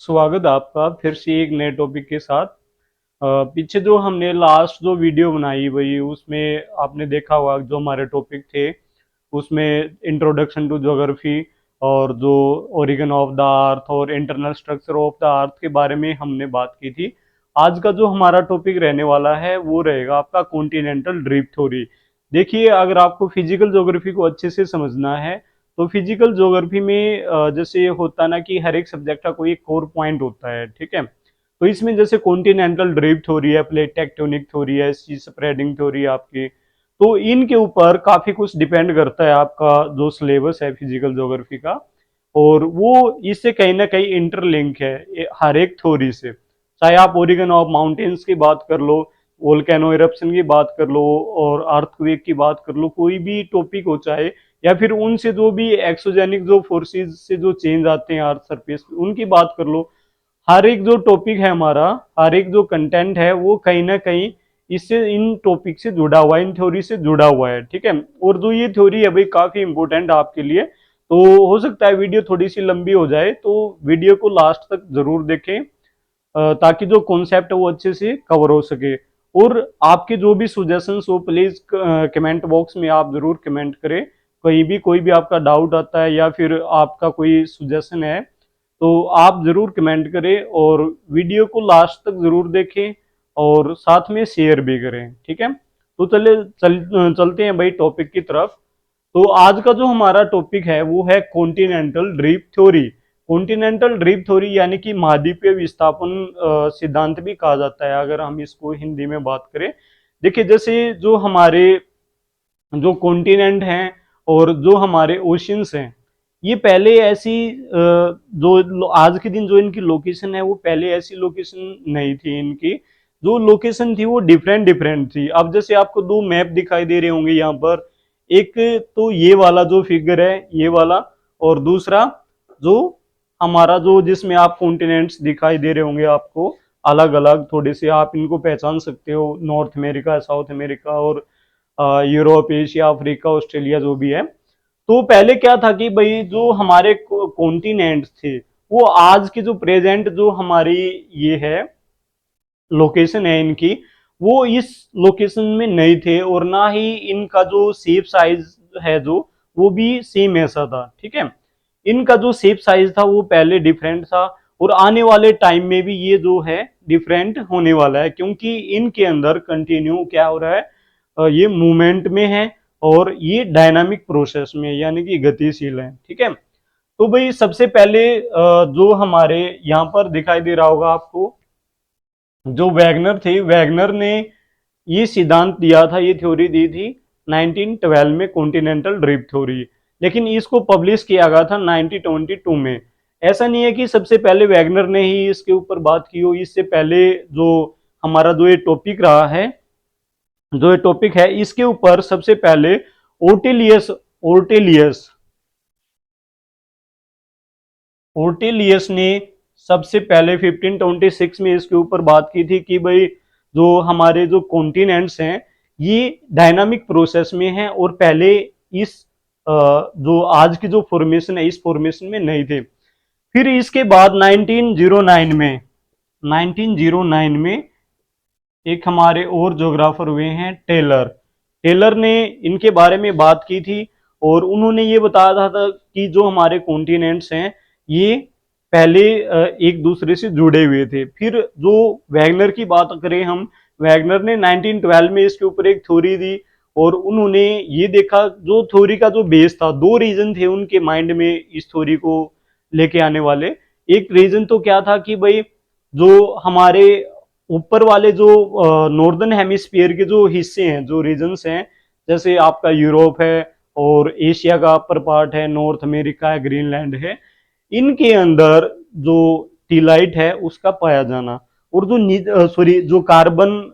स्वागत है आपका फिर से एक नए टॉपिक के साथ। पीछे जो हमने लास्ट जो वीडियो बनाई वही उसमें आपने देखा होगा जो हमारे टॉपिक थे उसमें इंट्रोडक्शन टू ज्योग्राफी और जो ओरिजिन ऑफ द अर्थ और internal structure of the earth के बारे में हमने बात की थी। आज का जो हमारा टॉपिक रहने वाला है वो रहेगा आपका कॉन्टिनेंटल ड्रिफ्ट थ्योरी। देखिए, अगर आपको फिजिकल ज्योग्राफी को अच्छे से समझना है तो फिजिकल ज्योग्राफी में जैसे होता ना कि हर एक सब्जेक्ट का कोई एक कोर पॉइंट होता है, ठीक है। तो इसमें जैसे कॉन्टिनेंटल ड्रिफ्ट थ्योरी है, प्लेट टेक्टोनिक थ्योरी है, सी स्प्रेडिंग थ्योरी है आपकी। तो इनके ऊपर काफी कुछ डिपेंड करता है आपका जो सिलेबस है फिजिकल ज्योग्राफी का। और वो इससे कहीं ना कहीं इंटरलिंक है हर एक थ्योरी से। चाहे आप ओरिजिन ऑफ माउंटेन्स की बात कर लो, वोल्केनो इरप्शन की बात कर लो और अर्थक्वेक की बात कर लो, कोई भी टॉपिक हो चाहे, या फिर उनसे जो भी एक्सोजेनिक जो फोर्सेस से जो चेंज आते हैं अर्थ सरफेस पे उनकी बात कर लो। हर एक जो टॉपिक है हमारा, हर एक जो कंटेंट है वो कहीं ना कहीं इससे इन टॉपिक से जुड़ा हुआ है, इन थ्योरी से जुड़ा हुआ है, ठीक है। और जो ये थ्योरी है भाई काफी इंपॉर्टेंट है आपके लिए। तो हो सकता है वीडियो थोड़ी सी लंबी हो जाए, तो वीडियो को लास्ट तक जरूर देखें ताकि जो कॉन्सेप्ट है वो अच्छे से कवर हो सके। और आपके जो भी सुजेशंस हो प्लीज कमेंट बॉक्स में आप जरूर कमेंट करें। कहीं भी कोई भी आपका डाउट आता है या फिर आपका कोई सुजेशन है तो आप जरूर कमेंट करें और वीडियो को लास्ट तक जरूर देखें और साथ में शेयर भी करें, ठीक है। तो चलते हैं भाई टॉपिक की तरफ। तो आज का जो हमारा टॉपिक है वो है continental drift theory. Continental drift theory यानी कि महाद्वीपीय विस्थापन सिद्धांत भी कहा जाता है अगर हम इसको हिंदी में बात करें। देखिए, जैसे जो हमारे जो कॉन्टिनेंट हैं और जो हमारे ओशियंस हैं, ये पहले ऐसी जो आज के दिन जो इनकी लोकेशन है वो पहले ऐसी लोकेशन नहीं थी। इनकी जो लोकेशन थी वो डिफरेंट डिफरेंट थी। अब जैसे आपको दो मैप दिखाई दे रहे होंगे यहाँ पर, एक तो ये वाला जो फिगर है ये वाला, और दूसरा जो हमारा जो जिसमें आप कॉन्टिनेंट्स दिखाई दे रहे होंगे आपको अलग अलग थोड़े से, आप इनको पहचान सकते हो, नॉर्थ अमेरिका, साउथ अमेरिका और यूरोप, एशिया, अफ्रीका, ऑस्ट्रेलिया जो भी है। तो पहले क्या था कि भाई जो हमारे कॉन्टिनेंट थे वो आज की जो प्रेजेंट जो हमारी ये है लोकेशन है इनकी, वो इस लोकेशन में नहीं थे और ना ही इनका जो शेप साइज है जो वो भी सेम ऐसा था, ठीक है। इनका जो शेप साइज था वो पहले डिफरेंट था और आने वाले टाइम में भी ये जो है डिफरेंट होने वाला है, क्योंकि इनके अंदर कंटिन्यू क्या हो रहा है, ये मूवमेंट में है और ये डायनामिक प्रोसेस में यानी कि गतिशील है, ठीक है। तो भाई सबसे पहले जो हमारे यहाँ पर दिखाई दे रहा होगा आपको, जो वैगनर थे, वैगनर ने ये सिद्धांत दिया था, ये थ्योरी दी थी 1912 में, कॉन्टिनेंटल ड्रिफ्ट थ्योरी। लेकिन इसको पब्लिश किया गया था 1922 में। ऐसा नहीं है कि सबसे पहले वैगनर ने ही इसके ऊपर बात की हो, इससे पहले जो हमारा जो ये टॉपिक रहा है, जो ये टॉपिक है इसके ऊपर सबसे पहले ओर्टेलियस ओर्टेलियस ओर्टेलियस ने सबसे पहले 1526 में इसके ऊपर बात की थी कि भाई जो हमारे जो कॉन्टिनेंट्स हैं ये डायनामिक प्रोसेस में हैं और पहले इस जो आज की जो फॉर्मेशन है इस फॉर्मेशन में नहीं थे। फिर इसके बाद 1909 में एक हमारे और ज्योग्राफर हुए हैं टेलर। टेलर ने इनके बारे में बात की थी और उन्होंने ये बताया था कि जो हमारे कॉन्टिनेंट्स हैं ये पहले एक दूसरे से जुड़े हुए थे। फिर जो वैगनर की बात करें हम, वैगनर ने 1912 में इसके ऊपर एक थ्योरी दी और उन्होंने ये देखा जो थ्योरी का जो बेस था, दो रीजन थे उनके माइंड में इस थ्योरी को लेके आने वाले। एक रीजन तो क्या था कि भाई जो हमारे ऊपर वाले जो नॉर्दर्न हेमिस्फीयर के जो हिस्से हैं, जो रीजन्स हैं, जैसे आपका यूरोप है और एशिया का अपर पार्ट है, नॉर्थ अमेरिका है, ग्रीनलैंड है, इनके अंदर जो टीलाइट है उसका पाया जाना, और जो सॉरी जो कार्बन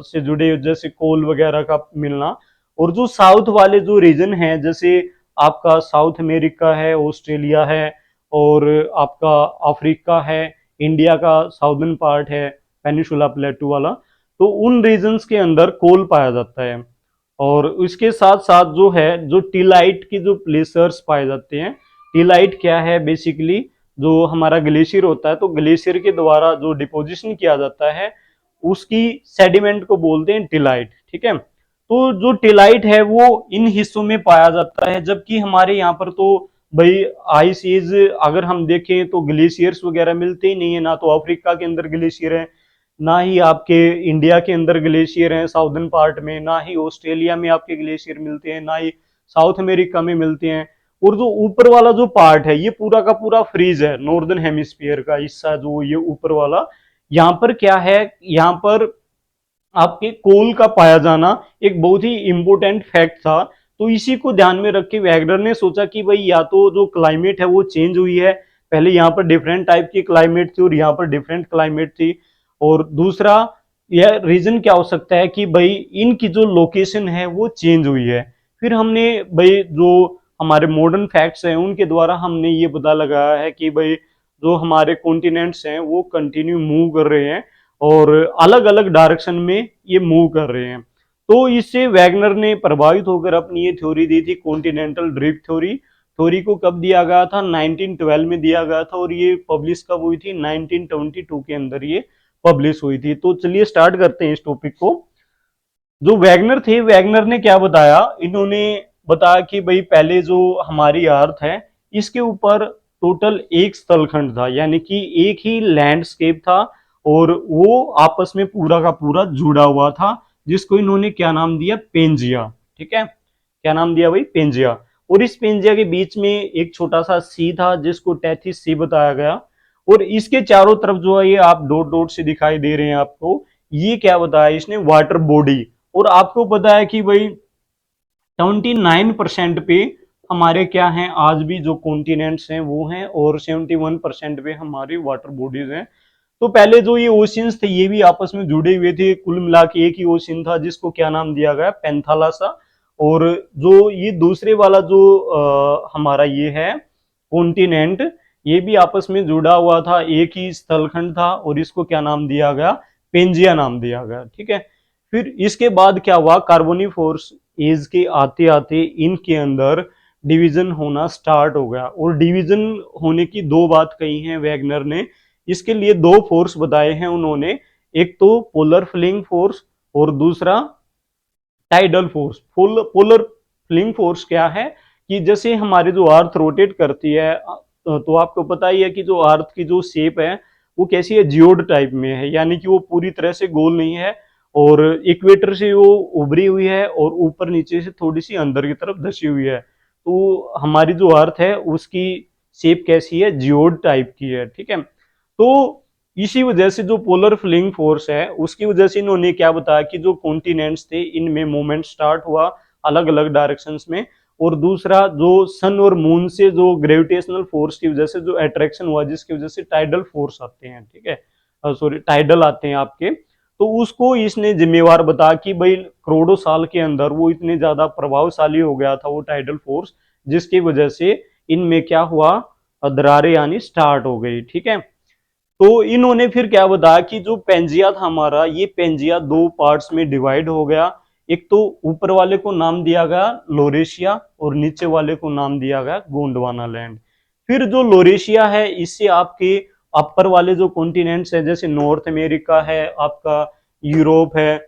से जुड़े जैसे कोल वगैरह का मिलना, और जो साउथ वाले जो रीजन है जैसे आपका साउथ अमेरिका है, ऑस्ट्रेलिया है और आपका अफ्रीका है, इंडिया का साउदर्न पार्ट है, पेनिनसुला प्लेटू वाला, तो उन रीजन्स के अंदर कोल पाया जाता है। और इसके साथ साथ जो है जो टीलाइट की जो प्लेसर्स पाए जाते हैं। टीलाइट क्या है बेसिकली, जो हमारा ग्लेशियर होता है, तो ग्लेशियर के द्वारा जो डिपोजिशन किया जाता है उसकी सेडिमेंट को बोलते हैं टिलाइट। ठीक है, तो जो टिलाइट है वो इन हिस्सों में पाया जाता है, जबकि हमारे यहाँ पर तो भाई आइस एज अगर हम देखें तो ग्लेशियर्स वगैरह मिलते ही नहीं है, ना तो अफ्रीका के अंदर ग्लेशियर है, ना ही आपके इंडिया के अंदर ग्लेशियर है साउदर्न पार्ट में, ना ही ऑस्ट्रेलिया में आपके ग्लेशियर मिलते हैं, ना ही साउथ अमेरिका में मिलते हैं। और जो ऊपर वाला जो पार्ट है ये पूरा का पूरा फ्रीज है, नॉर्दर्न हेमिस्फीयर का हिस्सा जो ये ऊपर वाला, यहाँ पर क्या है, यहाँ पर आपके कोल का पाया जाना एक बहुत ही इंपॉर्टेंट फैक्ट था। तो इसी को ध्यान में रख के वैगनर ने सोचा कि भाई या तो जो क्लाइमेट है वो चेंज हुई है, पहले यहाँ पर डिफरेंट टाइप की क्लाइमेट थी और यहाँ पर डिफरेंट क्लाइमेट थी, और दूसरा यह रीजन क्या हो सकता है कि भाई इनकी जो लोकेशन है वो चेंज हुई है। फिर हमने भाई जो हमारे मॉडर्न फैक्ट्स हैं उनके द्वारा हमने ये पता लगाया है कि भाई जो हमारे कॉन्टिनेंट्स हैं वो कंटिन्यू मूव कर रहे हैं और अलग अलग डायरेक्शन में ये मूव कर रहे हैं। तो इससे वैगनर ने प्रभावित होकर अपनी ये थ्योरी दी थी, कॉन्टिनेंटल ड्रिफ्ट थ्योरी। थ्योरी को कब दिया गया था, 1912 में दिया गया था, और ये पब्लिश कब हुई थी, 1922 के अंदर ये पब्लिश हुई थी। तो चलिए स्टार्ट करते हैं इस टॉपिक को। जो वैगनर थे, वैगनर ने क्या बताया, इन्होंने बताया कि भाई पहले जो हमारी अर्थ है इसके ऊपर टोटल एक स्थलखंड था, यानी कि एक ही लैंडस्केप था, और वो आपस में पूरा का पूरा जुड़ा हुआ था, जिसको इन्होंने क्या नाम दिया, पेंजिया। ठीक है, क्या नाम दिया भाई, पेंजिया। और इस पेंजिया के बीच में एक छोटा सा सी था जिसको टेथिस सी बताया गया, और इसके चारों तरफ जो है ये आप डॉट डॉट से दिखाई दे रहे हैं आपको, ये क्या बताया इसने, वाटर बॉडी। और आपको पता है कि भाई 79% पे हमारे क्या हैं, आज भी जो कॉन्टिनेंट्स हैं वो हैं, और 71% पे हमारी वाटर बॉडीज हैं। तो पहले जो ये ओशियंस थे ये भी आपस में जुड़े हुए थे, कुल मिला के एक ही ओशियन था जिसको क्या नाम दिया गया, पेंथालासा। और जो ये दूसरे वाला जो हमारा ये है कॉन्टिनेंट, ये भी आपस में जुड़ा हुआ था, एक ही स्थलखंड था, और इसको क्या नाम दिया गया, पेंजिया नाम दिया गया। ठीक है, फिर इसके बाद क्या हुआ, कार्बोनिफोरस एज के आते आते इनके अंदर डिवीजन होना स्टार्ट हो गया, और डिवीजन होने की दो बात कही है वैगनर ने। इसके लिए दो फोर्स बताए हैं उन्होंने, एक तो पोलर फ्लिंग फोर्स और दूसरा tidal force. Polar fling force क्या है कि जैसे हमारे जो अर्थ रोटेट करती है, तो आपको पता ही है कि जो अर्थ की जो शेप है वो कैसी है, जियोड टाइप में है, यानी कि वो पूरी तरह से गोल नहीं है, और इक्वेटर से वो उभरी हुई है, और ऊपर नीचे से थोड़ी सी अंदर की तरफ धसी हुई है। तो हमारी जो अर्थ है उसकी शेप कैसी है, जियोड टाइप की है। ठीक है, तो इसी वजह से जो पोलर फ्लिंग फोर्स है उसकी वजह से इन्होंने क्या बताया कि जो कॉन्टिनेंट्स थे इनमें मूवमेंट स्टार्ट हुआ अलग अलग डायरेक्शंस में, और दूसरा जो सन और मून से जो ग्रेविटेशनल फोर्स की वजह से जो अट्रैक्शन हुआ जिसकी वजह से टाइडल फोर्स आते हैं, ठीक है, सॉरी टाइडल आते हैं आपके, तो उसको इसने जिम्मेवार बताया कि भाई करोड़ों साल के अंदर वो इतने ज्यादा प्रभावशाली हो गया था वो टाइडल फोर्स, जिसकी वजह से इनमें क्या हुआ, दरारें आनी स्टार्ट हो गई। ठीक है, तो इन्होंने फिर क्या बताया कि जो पेंजिया था हमारा, ये पेंजिया दो पार्ट्स में डिवाइड हो गया। एक तो ऊपर वाले को नाम दिया गया लोरेशिया, और नीचे वाले को नाम दिया गया गोंडवाना लैंड। फिर जो लोरेशिया है इससे आपके अपर वाले जो कॉन्टिनेंट्स है, जैसे नॉर्थ अमेरिका है आपका, यूरोप है,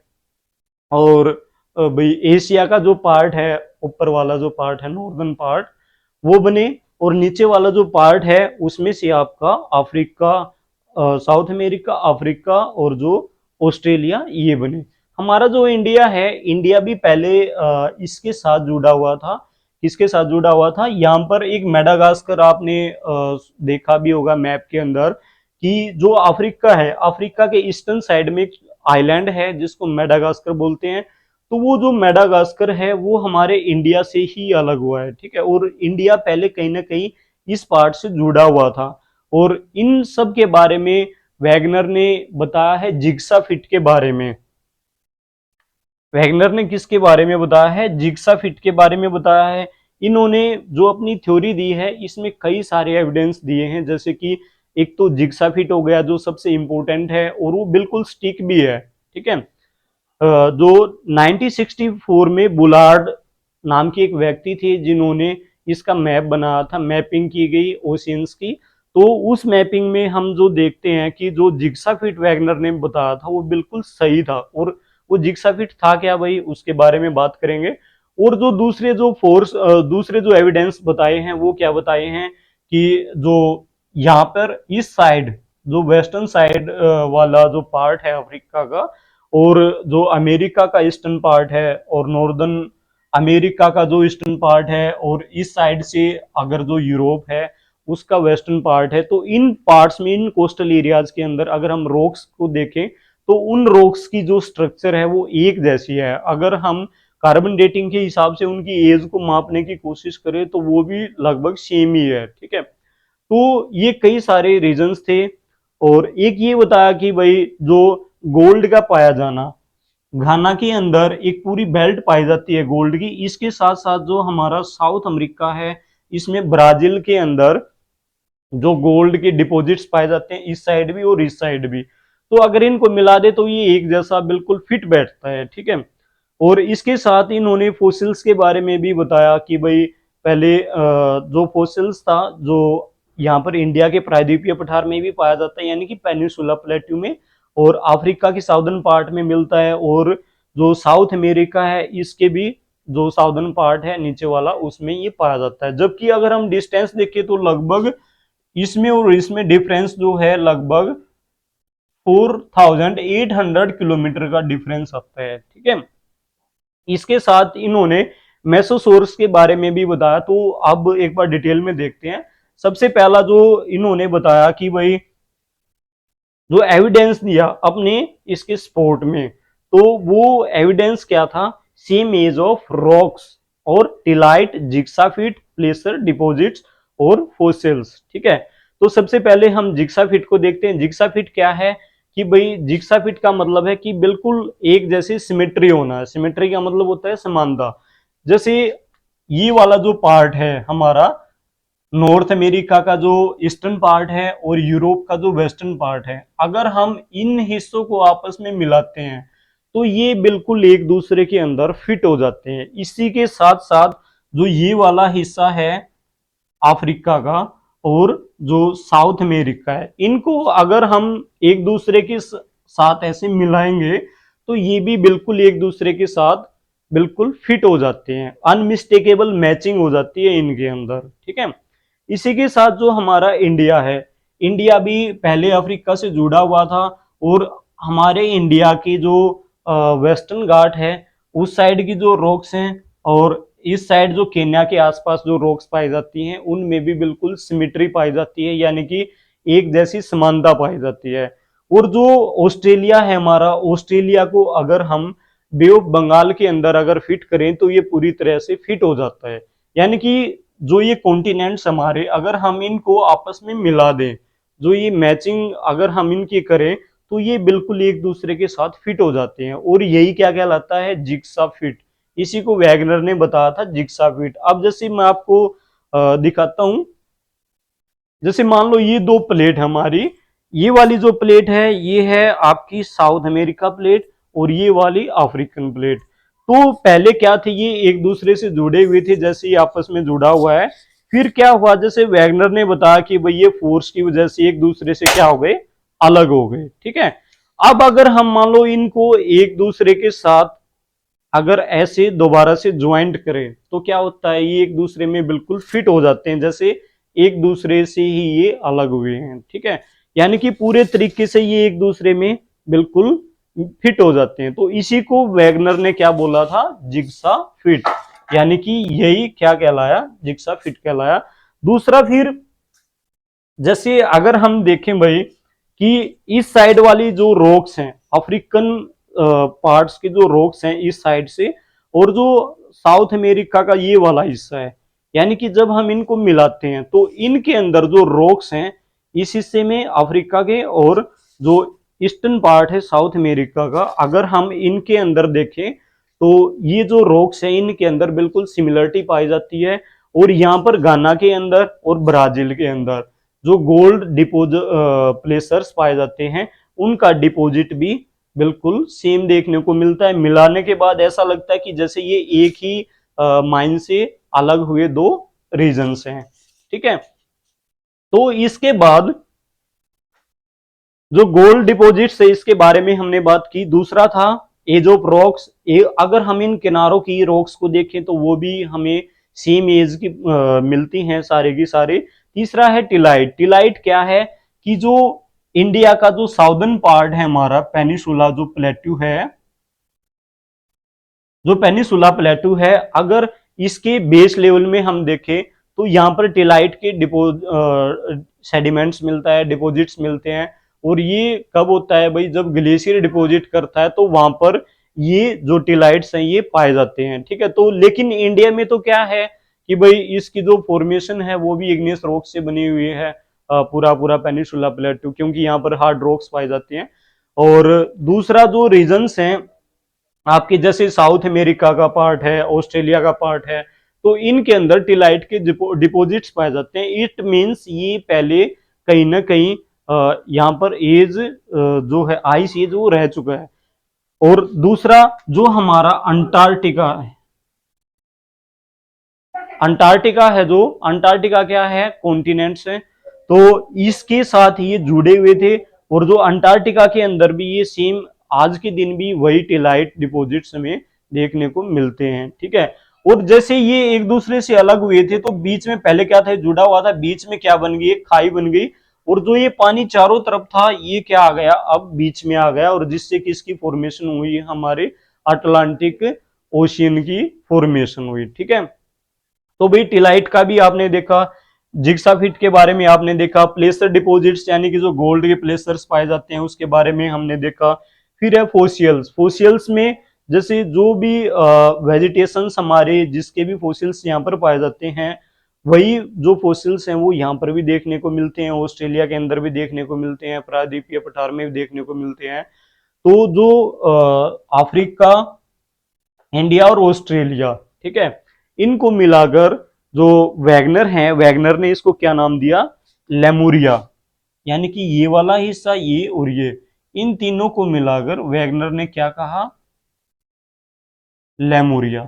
और भाई एशिया का जो पार्ट है, ऊपर वाला जो पार्ट है नॉर्दर्न पार्ट, वो बने, और नीचे वाला जो पार्ट है उसमें से आपका अफ्रीका, साउथ अमेरिका, अफ्रीका और जो ऑस्ट्रेलिया, ये बने। हमारा जो इंडिया है, इंडिया भी पहले इसके साथ जुड़ा हुआ था। किसके साथ जुड़ा हुआ था, यहाँ पर एक मेडागास्कर आपने देखा भी होगा मैप के अंदर, कि जो अफ्रीका है, अफ्रीका के ईस्टर्न साइड में एक आइलैंड है जिसको मेडागास्कर बोलते हैं। तो वो जो मेडागास्कर है वो हमारे इंडिया से ही अलग हुआ है। ठीक है, और इंडिया पहले कहीं ना कहीं इस पार्ट से जुड़ा हुआ था, और इन सब के बारे में वैगनर ने बताया है जिग्सा फिट के बारे में। वैगनर ने किसके बारे में बताया है, जिग्सा फिट के बारे में बताया है। इन्होंने जो अपनी थ्योरी दी है इसमें कई सारे एविडेंस दिए हैं, जैसे कि एक तो जिग्सा फिट हो गया जो सबसे इंपॉर्टेंट है, और वो बिल्कुल स्टिक भी है। ठीक है, जो 1964 में बुलार्ड नाम की एक व्यक्ति थे जिन्होंने इसका मैप बनाया था, मैपिंग की गई ओशियंस की। तो उस मैपिंग में हम जो देखते हैं कि जो जिग्सा फिट वैगनर ने बताया था वो बिल्कुल सही था। और वो जिग्सा फिट था क्या भाई, उसके बारे में बात करेंगे। और जो दूसरे जो एविडेंस बताए हैं वो क्या बताए हैं कि जो यहाँ पर इस साइड, जो वेस्टर्न साइड वाला जो पार्ट है अफ्रीका का, और जो अमेरिका का ईस्टर्न पार्ट है, और नॉर्दर्न अमेरिका का जो ईस्टर्न पार्ट है, और इस साइड से अगर जो यूरोप है उसका वेस्टर्न पार्ट है, तो इन पार्ट्स में, इन कोस्टल एरियाज के अंदर अगर हम रॉक्स को देखें तो उन रॉक्स की जो स्ट्रक्चर है वो एक जैसी है। अगर हम कार्बन डेटिंग के हिसाब से उनकी एज को मापने की कोशिश करें तो वो भी लगभग सेम ही है, ठीक है। तो ये कई सारे रीजंस थे। और एक ये बताया कि भाई जो गोल्ड का पाया जाना, घाना के अंदर एक पूरी बेल्ट पाई जाती है गोल्ड की। इसके साथ साथ जो हमारा साउथ अमेरिका है, इसमें ब्राजील के अंदर जो गोल्ड के डिपॉजिट्स पाए जाते हैं, इस साइड भी और इस साइड भी। तो अगर इनको मिला दे तो ये एक जैसा बिल्कुल फिट बैठता है, ठीक है। और इसके साथ इन्होंने फोसिल्स के बारे में भी बताया कि भाई पहले जो फोसिल्स था, जो यहाँ पर इंडिया के प्रायद्वीपीय पठार में भी पाया जाता है, यानी कि पेनिनसुला प्लेट्यू में, और अफ्रीका के साउदर्न पार्ट में मिलता है, और जो साउथ अमेरिका है इसके भी जो साउदर्न पार्ट है नीचे वाला, उसमें ये पाया जाता है। जबकि अगर हम डिस्टेंस देखें तो लगभग इसमें और इसमें डिफरेंस जो है लगभग 4800 किलोमीटर का डिफरेंस आता है, ठीक है। इसके साथ इन्होंने मेसोसोरस के बारे में भी बताया। तो अब एक बार डिटेल में देखते हैं। सबसे पहला जो इन्होंने बताया कि भाई जो एविडेंस दिया अपने इसके स्पोर्ट में, तो वो एविडेंस क्या था, सेम एज ऑफ रॉक्स और टिलाइट जिग्साफिट प्लेसर डिपॉजिट्स और फोसिल्स, ठीक है। तो सबसे पहले हम जिग्साफिट को देखते हैं। जिग्साफिट क्या है कि भाई जिग्साफिट का मतलब है कि बिल्कुल एक जैसी सिमेट्री होना है। सिमेट्री का मतलब होता है समानता। जैसे ये वाला जो पार्ट है हमारा, नॉर्थ अमेरिका का जो ईस्टर्न पार्ट है और यूरोप का जो वेस्टर्न पार्ट है, अगर हम इन हिस्सों को आपस में मिलाते हैं तो ये बिल्कुल एक दूसरे के अंदर फिट हो जाते हैं। इसी के साथ साथ जो ये वाला हिस्सा है अफ्रीका का और जो साउथ अमेरिका है, इनको अगर हम एक दूसरे के साथ ऐसे मिलाएंगे तो ये भी बिल्कुल एक दूसरे के साथ बिल्कुल फिट हो जाते हैं। अनमिस्टेकेबल मैचिंग हो जाती है इनके अंदर, ठीक है। इसी के साथ जो हमारा इंडिया है, इंडिया भी पहले अफ्रीका से जुड़ा हुआ था, और हमारे इंडिया की जो वेस्टर्न घाट है उस साइड की जो रॉक्स हैं, और इस साइड जो केन्या के आसपास जो रॉक्स पाई जाती हैं, उनमें भी बिल्कुल सिमेट्री पाई जाती है, यानी कि एक जैसी समानता पाई जाती है। और जो ऑस्ट्रेलिया है हमारा, ऑस्ट्रेलिया को अगर हम बे ऑफ बंगाल के अंदर अगर फिट करें तो ये पूरी तरह से फिट हो जाता है। यानी कि जो ये कॉन्टिनेंट्स हमारे, अगर हम इनको आपस में मिला दें, जो ये मैचिंग अगर हम इनकी करें तो ये बिल्कुल एक दूसरे के साथ फिट हो जाते हैं। और यही क्या कहलाता है, जिग्सा फिट। इसी को वैगनर ने बताया था, जिग्सा फिट। अब जैसे मैं आपको दिखाता हूं, जैसे मान लो ये दो प्लेट हमारी, ये वाली जो प्लेट है ये है आपकी साउथ अमेरिका प्लेट, और ये वाली अफ्रीकन प्लेट। तो पहले क्या थे, ये एक दूसरे से जुड़े हुए थे, जैसे ये आपस में जुड़ा हुआ है। फिर क्या हुआ, जैसे वैगनर ने बताया कि भाई ये फोर्स की वजह से एक दूसरे से क्या हो गए, अलग हो गए, ठीक है। अब अगर हम मान लो इनको एक दूसरे के साथ अगर ऐसे दोबारा से ज्वाइंट करें तो क्या होता है, ये एक दूसरे में बिल्कुल फिट हो जाते हैं, जैसे एक दूसरे से ही ये अलग हुए हैं, ठीक है। यानी कि पूरे तरीके से ये एक दूसरे में बिल्कुल फिट हो जाते हैं। तो इसी को वैगनर ने क्या बोला था, जिग्सा फिट। यानी कि यही क्या कहलाया, जिग्सा फिट कहलाया। दूसरा फिर जैसे अगर हम देखें भाई कि इस साइड वाली जो रॉक्स हैं, अफ्रीकन पार्ट्स के जो रॉक्स हैं इस साइड से, और जो साउथ अमेरिका का ये वाला हिस्सा है, यानी कि जब हम इनको मिलाते हैं तो इनके अंदर जो रॉक्स हैं इस हिस्से में अफ्रीका के, और जो ईस्टर्न पार्ट है साउथ अमेरिका का, अगर हम इनके अंदर देखें तो ये जो रॉक्स हैं इनके अंदर बिल्कुल सिमिलरिटी पाई जाती है। और यहाँ पर गाना के अंदर और ब्राजील के अंदर जो गोल्ड डिपोजिट प्लेसर्स पाए जाते हैं, उनका डिपॉजिट भी बिल्कुल सेम देखने को मिलता है। मिलाने के बाद ऐसा लगता है कि जैसे ये एक ही माइन से अलग हुए दो रीजन्स हैं, ठीक है। तो इसके बाद जो गोल्ड डिपॉजिट्स है इसके बारे में हमने बात की। दूसरा था एज ऑफ रॉक्स। अगर हम इन किनारों की रॉक्स को देखें तो वो भी हमें सेम एज की मिलती हैं सारे की सारे। तीसरा है टिलाइट। टिलाइट क्या है कि जो इंडिया का जो साउदर्न पार्ट है हमारा पेनिसुला जो प्लेट्यू है, जो पेनिसुला प्लेट्यू है, अगर इसके बेस लेवल में हम देखें तो यहाँ पर टिलाइट के सेडिमेंट्स मिलता है, डिपॉजिट्स मिलते हैं। और ये कब होता है भाई, जब ग्लेशियर डिपॉजिट करता है तो वहां पर ये जो टिलाइट्स हैं ये पाए जाते हैं। ठीक है, तो लेकिन इंडिया में तो क्या है कि भाई इसकी जो फॉर्मेशन है वो भी इग्नियस रॉक से बनी हुई है, पूरा पूरा पेनिसुला प्लेट्यू, क्योंकि यहाँ पर हार्ड रॉक्स पाए जाते हैं। और दूसरा जो रीजन्स हैं आपके, जैसे साउथ अमेरिका का पार्ट है, ऑस्ट्रेलिया का पार्ट है, तो इनके अंदर टिलाइट के डिपॉजिट्स पाए जाते हैं। इट मींस ये पहले कहीं ना कहीं यहाँ पर एज जो है आइस एज वो रह चुका है। और दूसरा जो हमारा अंटार्कटिका है, अंटार्कटिका है, जो अंटार्कटिका क्या है, कॉन्टिनेंट्स है, तो इसके साथ ये जुड़े हुए थे। और जो अंटार्कटिका के अंदर भी ये सेम आज के दिन भी वही टिलाइट डिपॉजिट्स हमें देखने को मिलते हैं। ठीक है, और जैसे ये एक दूसरे से अलग हुए थे तो बीच में पहले क्या था, जुड़ा हुआ था, बीच में क्या बन गई, एक खाई बन गई। और जो ये पानी चारों तरफ था ये क्या आ गया, अब बीच में आ गया, और जिससे कि इसकी फॉर्मेशन हुई हमारे अटलांटिक ओशियन की फॉर्मेशन हुई। ठीक है, तो भाई टिलाइट का भी आपने देखा, जिग्साफिट के बारे में आपने देखा, प्लेसर डिपॉजिट्स यानी कि जो गोल्ड के प्लेसर्स पाए जाते हैं उसके बारे में हमने देखा। फिर है फोसिल्स। फोसिल्स में जैसे जो भी वेजिटेशंस हमारे जिसके भी फोसिल्स यहाँ पर पाए जाते हैं, वही जो फोसिल्स हैं वो यहाँ पर भी देखने को मिलते हैं, ऑस्ट्रेलिया के अंदर भी देखने को मिलते हैं, प्रायद्वीपीय पठार में भी देखने को मिलते हैं। तो जो अफ्रीका, इंडिया और ऑस्ट्रेलिया, ठीक है, इनको मिलाकर जो वैगनर है, वैगनर ने इसको क्या नाम दिया, लेमुरिया। यानी कि ये वाला हिस्सा, ये और ये, इन तीनों को मिलाकर वैगनर ने क्या कहा, लेमुरिया।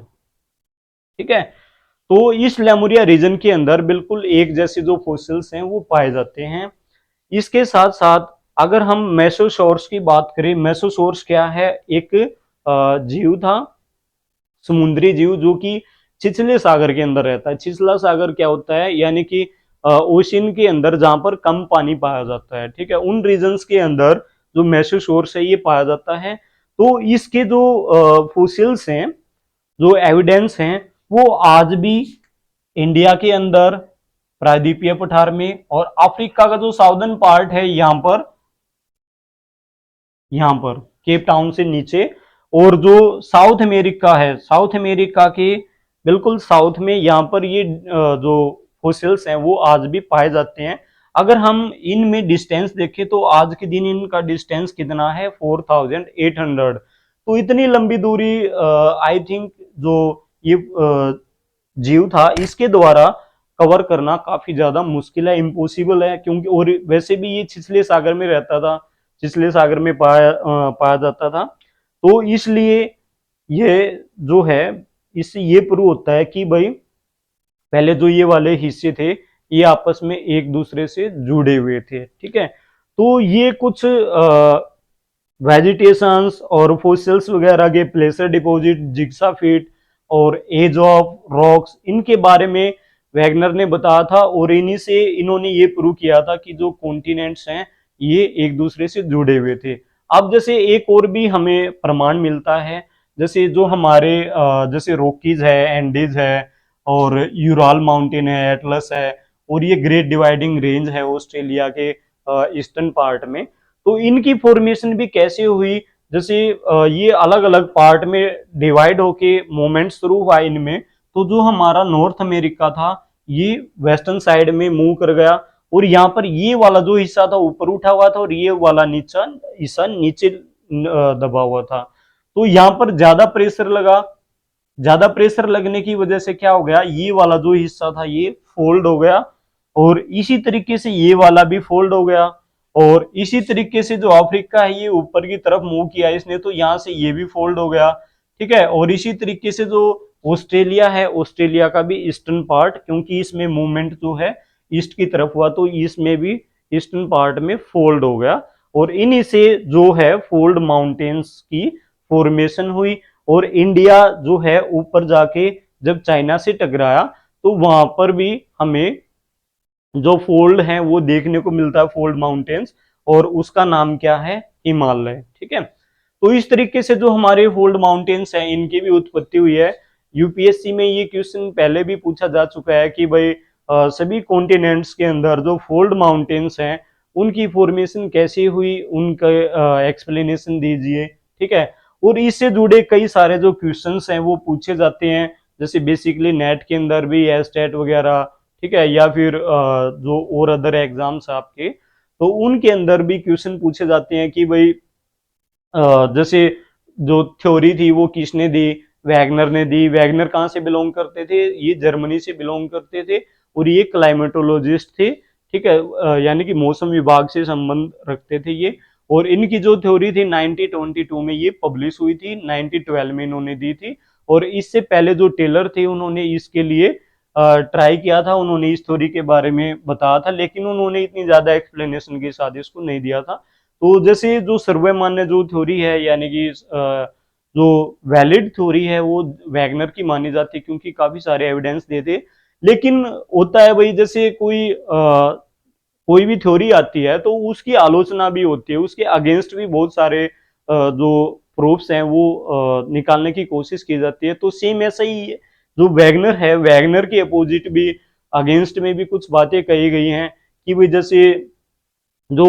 ठीक है, तो इस लेमुरिया रीजन के अंदर बिल्कुल एक जैसे जो फोसिल्स हैं वो पाए जाते हैं। इसके साथ साथ अगर हम मेसोसोर्स की बात करें, मेसोसोर्स क्या है, एक जीव था, समुद्री जीव, जो कि छिछले सागर के अंदर रहता है। छिछला सागर क्या होता है, यानी कि ओशियन के अंदर जहां पर कम पानी पाया जाता है। ठीक है, उन रीजन्स के अंदर जो मेसोसोर्स है ये पाया जाता है। तो इसके जो फोसिल्स हैं, जो एविडेंस हैं, वो आज भी इंडिया के अंदर प्रायद्वीपीय पठार में, और अफ्रीका का जो साउदर्न पार्ट है यहाँ पर केप टाउन से नीचे, और जो साउथ अमेरिका है, साउथ अमेरिका के बिल्कुल साउथ में यहाँ पर ये जो फोसिल्स हैं वो आज भी पाए जाते हैं। अगर हम इनमें डिस्टेंस देखें तो आज के दिन इनका डिस्टेंस कितना है, 4800। तो इतनी लंबी दूरी आई थिंक जो ये जीव था इसके द्वारा कवर करना काफी ज्यादा मुश्किल है, इम्पॉसिबल है, क्योंकि और वैसे भी ये छिछले सागर में रहता था, छिछले सागर में पाया जाता था। तो इसलिए ये जो है, इससे ये प्रूव होता है कि भाई पहले जो ये वाले हिस्से थे ये आपस में एक दूसरे से जुड़े हुए थे। ठीक है, तो ये कुछ वेजिटेशंस और फोसिल्स वगैरह के, प्लेसर डिपॉजिट, जिग्साफिट और एज ऑफ रॉक्स, इनके बारे में वैगनर ने बताया था। और इन्हीं से इन्होंने ये प्रूव किया था कि जो कॉन्टिनेंट्स हैं ये एक दूसरे से जुड़े हुए थे। अब जैसे एक और भी हमें प्रमाण मिलता है, जैसे जो हमारे जैसे रॉकीज है, एंडीज है, और यूराल माउंटेन है, एटलस है, और ये ग्रेट डिवाइडिंग रेंज है ऑस्ट्रेलिया के ईस्टर्न पार्ट में। तो इनकी फॉर्मेशन भी कैसे हुई, जैसे ये अलग अलग पार्ट में डिवाइड होके मूवमेंट शुरू हुआ इनमें, तो जो हमारा नॉर्थ अमेरिका था ये वेस्टर्न साइड में मूव कर गया, और यहाँ पर ये वाला जो हिस्सा था ऊपर उठा हुआ था, और ये वाला नीचा हिस्सा नीचे दबा हुआ था। तो यहाँ पर ज्यादा प्रेशर लगा, ज्यादा प्रेशर लगने की वजह से क्या हो गया, ये वाला जो हिस्सा था ये फोल्ड हो गया, और इसी तरीके से ये वाला भी फोल्ड हो गया, और इसी तरीके से जो अफ्रीका है ये ऊपर की तरफ मूव किया इसने, तो यहां से ये भी फोल्ड हो गया। ठीक है, और इसी तरीके से जो ऑस्ट्रेलिया है, ऑस्ट्रेलिया का भी ईस्टर्न पार्ट, क्योंकि इसमें मूवमेंट जो है ईस्ट की तरफ हुआ, तो ईस्ट में भी ईस्टर्न पार्ट में फोल्ड हो गया, और इन्हीं से जो है फोल्ड माउंटेन्स की फॉर्मेशन हुई। और इंडिया जो है ऊपर जाके जब चाइना से टकराया तो वहां पर भी हमें जो फोल्ड है वो देखने को मिलता है, फोल्ड माउंटेन्स, और उसका नाम क्या है, हिमालय। ठीक है, तो इस तरीके से जो हमारे फोल्ड माउंटेन्स हैं इनकी भी उत्पत्ति हुई है। यूपीएससी में ये क्वेश्चन पहले भी पूछा जा चुका है कि भाई सभी कॉन्टिनेंट्स के अंदर जो फोल्ड माउंटेन्स हैं उनकी फॉर्मेशन कैसे हुई, उनका एक्सप्लेनेशन दीजिए। ठीक है, और इससे जुड़े कई सारे जो क्वेश्चंस हैं वो पूछे जाते हैं, जैसे बेसिकली नेट के अंदर भी एस्टेट वगैरह, ठीक है, या फिर जो और अदर एग्जाम्स आपके, तो उनके अंदर भी क्वेश्चन पूछे जाते हैं कि भाई जैसे जो थ्योरी थी वो किसने दी, वैगनर ने दी। वैगनर कहाँ से बिलोंग करते थे, ये जर्मनी से बिलोंग करते थे, और ये क्लाइमेटोलॉजिस्ट थे। ठीक है, यानी कि मौसम विभाग से संबंध रखते थे ये। और इनकी जो थ्योरी थी 1922 में ये पब्लिश हुई थी, 1912 में इन्होंने दी थी। और इससे पहले जो टेलर थे उन्होंने इसके लिए ट्राई किया था, उन्होंने इस थ्योरी के बारे में बताया था, लेकिन उन्होंने इतनी ज्यादा एक्सप्लेनेशन के साथ इसको नहीं दिया था। तो जैसे जो सर्वमान्य जो थ्योरी है, यानी कि जो वैलिड थ्योरी है वो वैगनर की मानी जाती है, क्योंकि काफी सारे एविडेंस देते। लेकिन होता है भाई, जैसे कोई भी थ्योरी आती है तो उसकी आलोचना भी होती है, उसके अगेंस्ट भी बहुत सारे जो प्रूफ्स हैं वो निकालने की कोशिश की जाती है। तो सेम ऐसा ही जो वैगनर है, वैगनर के अपोजिट भी अगेंस्ट में भी कुछ बातें कही गई हैं कि भाई जैसे जो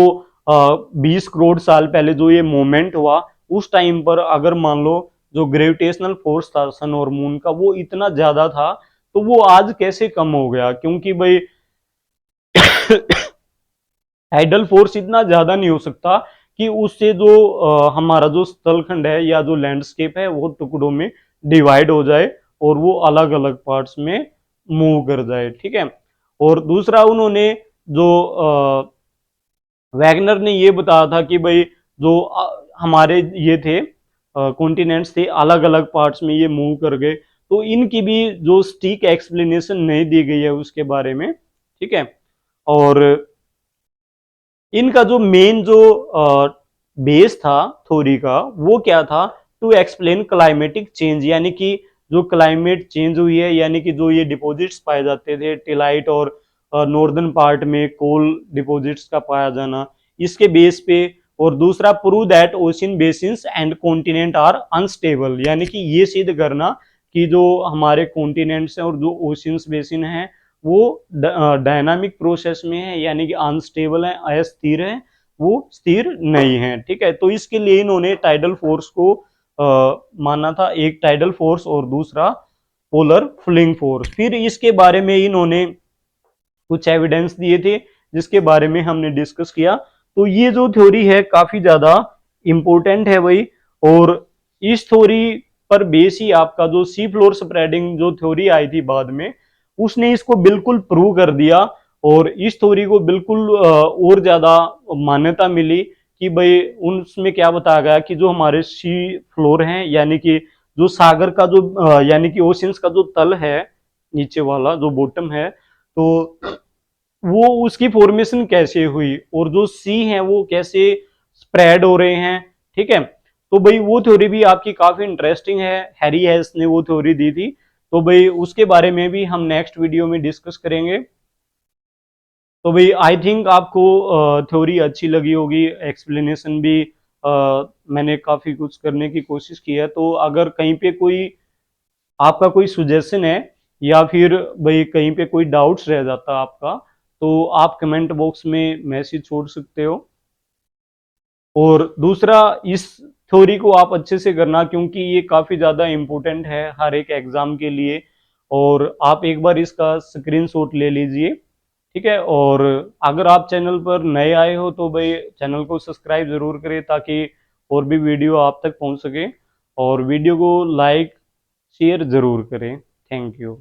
20 करोड़ साल पहले जो ये मोमेंट हुआ, उस टाइम पर अगर मान लो जो ग्रेविटेशनल फोर्स था सन और मून का वो इतना ज्यादा था, तो वो आज कैसे कम हो गया, क्योंकि भाई हाइडल फोर्स इतना ज्यादा नहीं हो सकता कि उससे जो हमारा जो स्थलखंड है या जो लैंडस्केप है वो टुकड़ों में डिवाइड हो जाए और वो अलग अलग पार्ट्स में मूव कर जाए। ठीक है, और दूसरा उन्होंने जो वैगनर ने ये बताया था कि भाई जो हमारे ये थे कॉन्टिनेंट्स थे अलग अलग पार्ट्स में ये मूव कर गए, तो इनकी भी जो स्टिक एक्सप्लेनेशन नहीं दी गई है उसके बारे में। ठीक है, और इनका जो मेन जो बेस था थ्योरी का वो क्या था, टू एक्सप्लेन क्लाइमेटिक चेंज, यानी कि जो क्लाइमेट चेंज हुई है, यानी कि जो ये डिपॉजिट्स पाए जाते थे टिलाइट और नॉर्दर्न पार्ट में कोल डिपॉजिट्स का पाया जाना, इसके बेस पे। और दूसरा, prove that ocean basins and continent are unstable, यानी कि ये सिद्ध करना कि जो हमारे कॉन्टिनेंट्स हैं और जो ओशियंस बेसिन हैं वो डायनामिक प्रोसेस में है, यानी कि अनस्टेबल है, अस्थिर है, वो स्थिर नहीं है। ठीक है, तो इसके लिए इन्होंने टाइडल फोर्स को माना था, एक टाइडल फोर्स और दूसरा पोलर फ्लिंग फोर्स। फिर इसके बारे में इन्होंने कुछ एविडेंस दिए थे जिसके बारे में हमने डिस्कस किया। तो ये जो थ्योरी है काफी ज्यादा इंपॉर्टेंट है भाई, और इस थ्योरी पर बेस ही आपका जो सी फ्लोर स्प्रेडिंग जो थ्योरी आई थी बाद में, उसने इसको बिल्कुल प्रूव कर दिया, और इस थ्योरी को बिल्कुल और ज्यादा मान्यता मिली कि भाई उसमें क्या बताया गया कि जो हमारे सी फ्लोर हैं, यानी कि जो सागर का जो यानी कि ओशियंस का जो तल है, नीचे वाला जो बॉटम है, तो वो उसकी फॉर्मेशन कैसे हुई और जो सी है वो कैसे स्प्रेड हो रहे हैं। ठीक है, तो भाई वो थ्योरी भी आपकी काफी इंटरेस्टिंग है, हैरी हेस ने वो थ्योरी दी थी, तो भाई उसके बारे में भी हम नेक्स्ट वीडियो में डिस्कस करेंगे। तो भाई आई थिंक आपको थ्योरी अच्छी लगी होगी, एक्सप्लेनेशन भी मैंने काफी कुछ करने की कोशिश की है। तो अगर कहीं पे कोई आपका कोई सुजेशन है या फिर भाई कहीं पे कोई डाउट्स रह जाता आपका, तो आप कमेंट बॉक्स में मैसेज छोड़ सकते हो। और दूसरा, इस थ्योरी को आप अच्छे से करना, क्योंकि ये काफी ज्यादा इंपॉर्टेंट है हर एक एग्जाम के लिए, और आप एक बार इसका स्क्रीनशॉट ले लीजिए। ठीक है, और अगर आप चैनल पर नए आए हो तो भाई चैनल को सब्सक्राइब जरूर करें ताकि और भी वीडियो आप तक पहुंच सके, और वीडियो को लाइक शेयर जरूर करें। Thank you.